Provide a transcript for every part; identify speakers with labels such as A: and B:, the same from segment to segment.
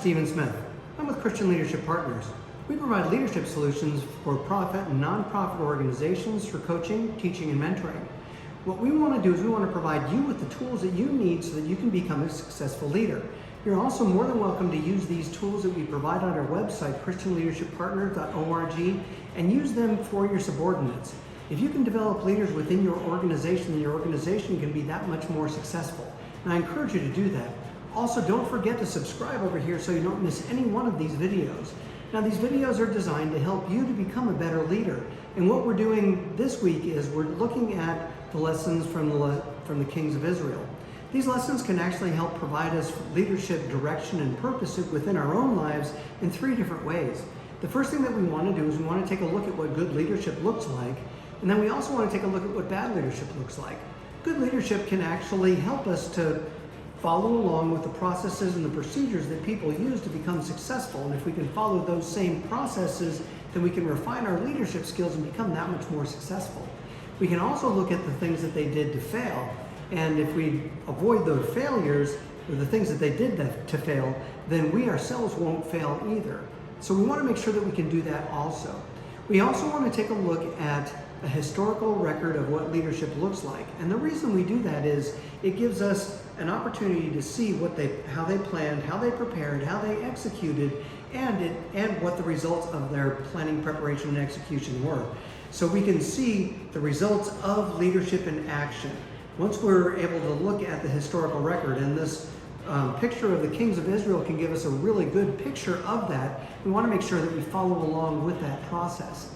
A: Stephen Smith. I'm with Christian Leadership Partners. We provide leadership solutions for profit and nonprofit organizations for coaching, teaching, and mentoring. What we want to do is we want to provide you with the tools that you need so that you can become a successful leader. You're also more than welcome to use these tools that we provide on our website, christianleadershippartner.org, and use them for your subordinates. If you can develop leaders within your organization, then your organization can be that much more successful. And I encourage you to do that. Also, don't forget to subscribe over here so you don't miss any one of these videos. Now, these videos are designed to help you to become a better leader. And what we're doing this week is we're looking at the lessons from the kings of Israel. These lessons can actually help provide us leadership direction and purpose within our own lives in three different ways. The first thing that we want to do is we want to take a look at what good leadership looks like, and then we also want to take a look at what bad leadership looks like. Good leadership can actually help us to follow along with the processes and the procedures that people use to become successful. And if we can follow those same processes, then we can refine our leadership skills and become that much more successful. We can also look at the things that they did to fail. And if we avoid those failures, or the things that they did to fail, then we ourselves won't fail either. So we want to make sure that we can do that also. We also want to take a look at a historical record of what leadership looks like. And the reason we do that is it gives us an opportunity to see how they planned, how they prepared, how they executed, and what the results of their planning, preparation, and execution were. So we can see the results of leadership in action. Once we're able to look at the historical record, and this picture of the kings of Israel can give us a really good picture of that, we want to make sure that we follow along with that process.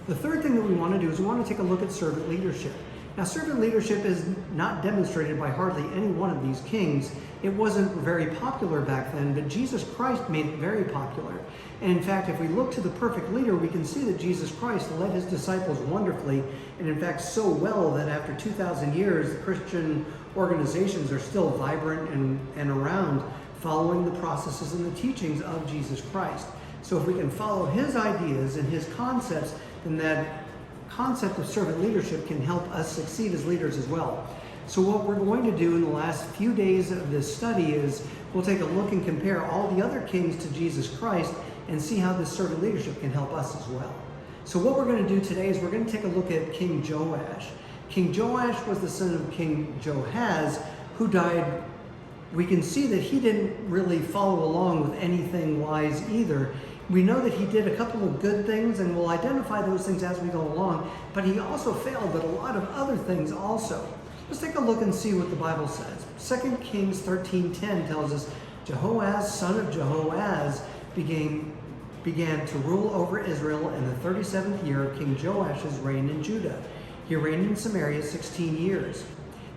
A: The third thing that we want to do is we want to take a look at servant leadership. Now, servant leadership is not demonstrated by hardly any one of these kings. It wasn't very popular back then, but Jesus Christ made it very popular. And in fact, if we look to the perfect leader, we can see that Jesus Christ led his disciples wonderfully, and in fact so well that after 2,000 years, the Christian organizations are still vibrant and around, following the processes and the teachings of Jesus Christ. So if we can follow his ideas and his concepts, then that concept of servant leadership can help us succeed as leaders as well. So what we're going to do in the last few days of this study is we'll take a look and compare all the other kings to Jesus Christ and see how this servant leadership can help us as well. So what we're going to do today is we're going to take a look at King Joash. King Joash was the son of King Jehoahaz, who died. We can see that he didn't really follow along with anything wise either. We know that he did a couple of good things, and we'll identify those things as we go along, but he also failed at a lot of other things also. Let's take a look and see what the Bible says. 2 Kings 13:10 tells us, Jehoahaz, son of Jehoahaz, began to rule over Israel in the 37th year of King Joash's reign in Judah. He reigned in Samaria 16 years.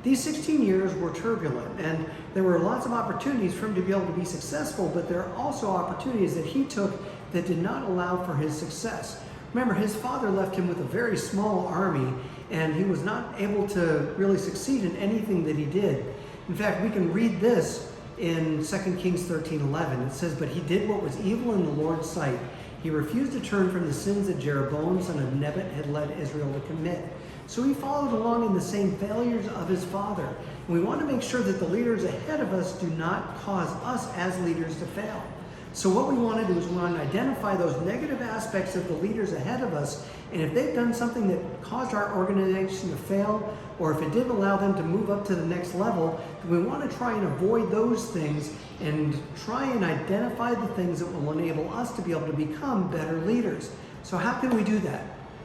A: These 16 years were turbulent, and there were lots of opportunities for him to be able to be successful, but there are also opportunities that he took that did not allow for his success. Remember, his father left him with a very small army, and he was not able to really succeed in anything that he did. In fact, we can read this in 2 Kings 13:11. It says, "But he did what was evil in the Lord's sight. He refused to turn from the sins that Jeroboam, son of Nebat, had led Israel to commit." So he followed along in the same failures of his father. And we want to make sure that the leaders ahead of us do not cause us as leaders to fail. So what we want to do is we want to identify those negative aspects of the leaders ahead of us, and if they've done something that caused our organization to fail, or if it didn't allow them to move up to the next level, then we want to try and avoid those things and try and identify the things that will enable us to be able to become better leaders. So how can we do that?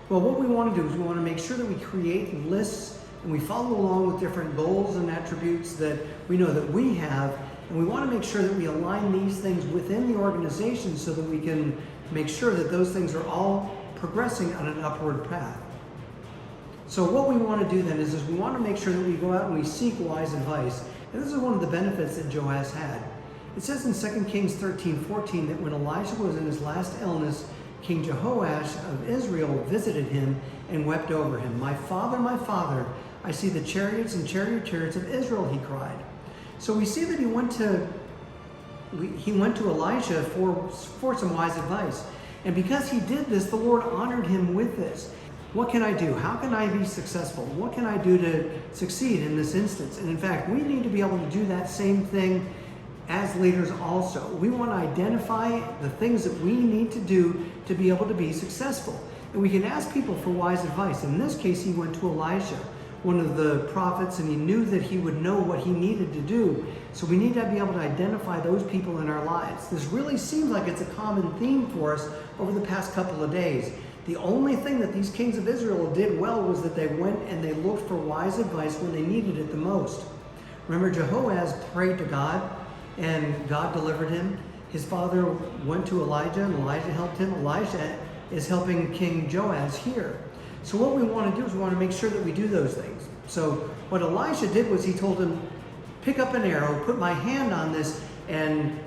A: Well, what we want to do is we want to make sure that we create lists and we follow along with different goals and attributes that we know that we have, and we want to make sure that we align these things within the organization so that we can make sure that those things are all progressing on an upward path. So what we want to do then is we want to make sure that we go out and we seek wise advice. And this is one of the benefits that Joash had. It says in 2 Kings 13:14 that when Elijah was in his last illness, King Jehoash of Israel visited him and wept over him. My father, I see the chariots and charioteers of Israel," he cried. So we see that he went to Elijah for some wise advice. And because he did this, the Lord honored him with this. What can I do? How can I be successful? What can I do to succeed in this instance? And in fact, we need to be able to do that same thing as leaders also. We want to identify the things that we need to do to be able to be successful. And we can ask people for wise advice. In this case, he went to Elijah, one of the prophets, and he knew that he would know what he needed to do. So we need to be able to identify those people in our lives. This really seems like it's a common theme for us over the past couple of days. The only thing that these kings of Israel did well was that they went and they looked for wise advice when they needed it the most. Remember, Jehoaz prayed to God, and God delivered him. His father went to Elijah, and Elijah helped him. Elijah is helping King Joash here. So what we want to do is we want to make sure that we do those things. So what Elisha did was he told him, pick up an arrow, put my hand on this, and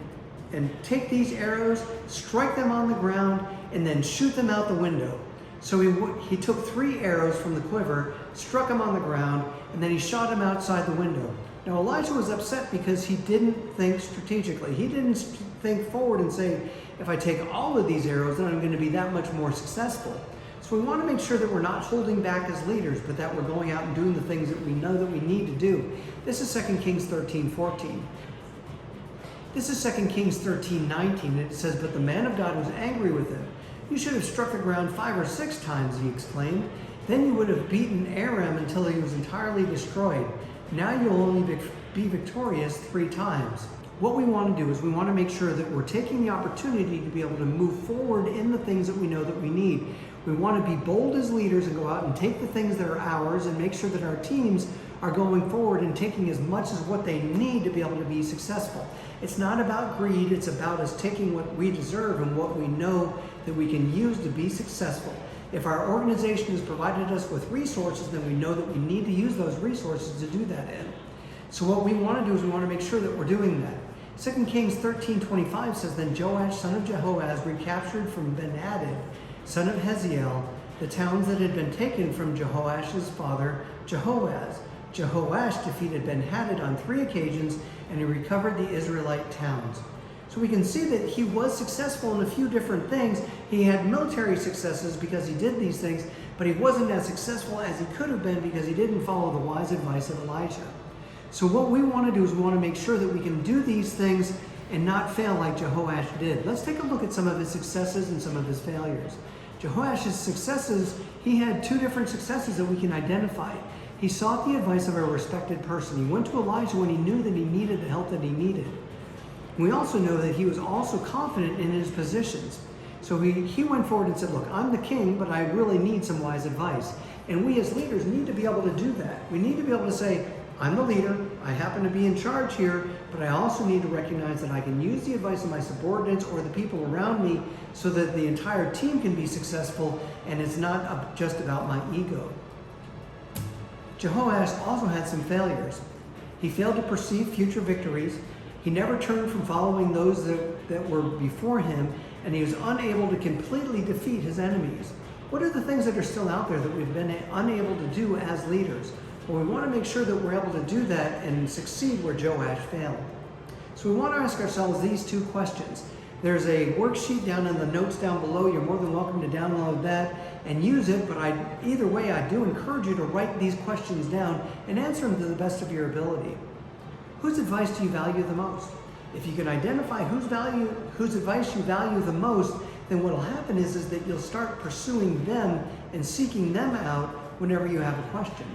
A: take these arrows, strike them on the ground, and then shoot them out the window. So he took 3 arrows from the quiver, struck them on the ground, and then he shot them outside the window. Now Elijah was upset because he didn't think strategically. He didn't think forward and say, if I take all of these arrows, then I'm going to be that much more successful. So we want to make sure that we're not holding back as leaders, but that we're going out and doing the things that we know that we need to do. This is 2 Kings 13:14. This is 2 Kings 13:19. It says, but the man of God was angry with him. You should have struck the ground 5 or 6 times, he exclaimed. Then you would have beaten Aram until he was entirely destroyed. Now you'll only be victorious 3 times. What we want to do is we want to make sure that we're taking the opportunity to be able to move forward in the things that we know that we need. We want to be bold as leaders and go out and take the things that are ours and make sure that our teams are going forward and taking as much as what they need to be able to be successful. It's not about greed, it's about us taking what we deserve and what we know that we can use to be successful. If our organization has provided us with resources, then we know that we need to use those resources to do that in. So what we want to do is we want to make sure that we're doing that. 2 Kings 13:25 says, then Joash, son of Jehoaz, recaptured from Ben-Hadad, son of Hazael, the towns that had been taken from Jehoash's father, Jehoaz. Jehoash defeated Ben-Hadad on 3 occasions, and he recovered the Israelite towns. So we can see that he was successful in a few different things. He had military successes because he did these things, but he wasn't as successful as he could have been because he didn't follow the wise advice of Elijah. So what we want to do is we want to make sure that we can do these things and not fail like Jehoash did. Let's take a look at some of his successes and some of his failures. Jehoash's successes, he had 2 different successes that we can identify. He sought the advice of a respected person. He went to Elijah when he knew that he needed the help that he needed. We also know that he was also confident in his positions. So he went forward and said, look, I'm the king, but I really need some wise advice. And we as leaders need to be able to do that. We need to be able to say, I'm the leader, I happen to be in charge here, but I also need to recognize that I can use the advice of my subordinates or the people around me so that the entire team can be successful and it's not just about my ego. Jehoash also had some failures. He failed to perceive future victories. He never turned from following those that were before him, and he was unable to completely defeat his enemies. What are the things that are still out there that we've been unable to do as leaders? Well, we want to make sure that we're able to do that and succeed where Joash failed. So we want to ask ourselves these 2 questions. There's a worksheet down in the notes down below. You're more than welcome to download that and use it, but either way, I do encourage you to write these questions down and answer them to the best of your ability. Whose advice do you value the most? If you can identify whose advice you value the most, then what will happen is that you'll start pursuing them and seeking them out whenever you have a question.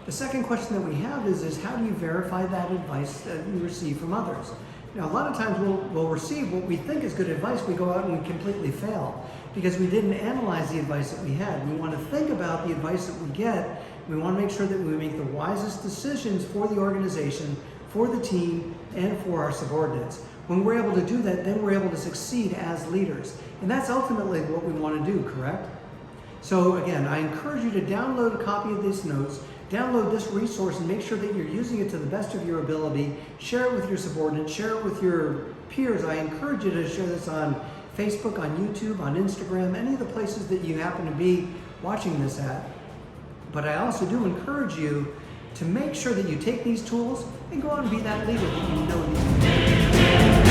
A: The second question that we have is how do you verify that advice that you receive from others? Now, a lot of times we'll receive what we think is good advice. We go out and we completely fail because we didn't analyze the advice that we had. We want to think about the advice that we get. We want to make sure that we make the wisest decisions for the organization, for the team, and for our subordinates. When we're able to do that, then we're able to succeed as leaders. And that's ultimately what we want to do, correct? So again, I encourage you to download a copy of these notes, download this resource, and make sure that you're using it to the best of your ability. Share it with your subordinates, share it with your peers. I encourage you to share this on Facebook, on YouTube, on Instagram, any of the places that you happen to be watching this at. But I also do encourage you to make sure that you take these tools and go out and be that leader that you know needs to be.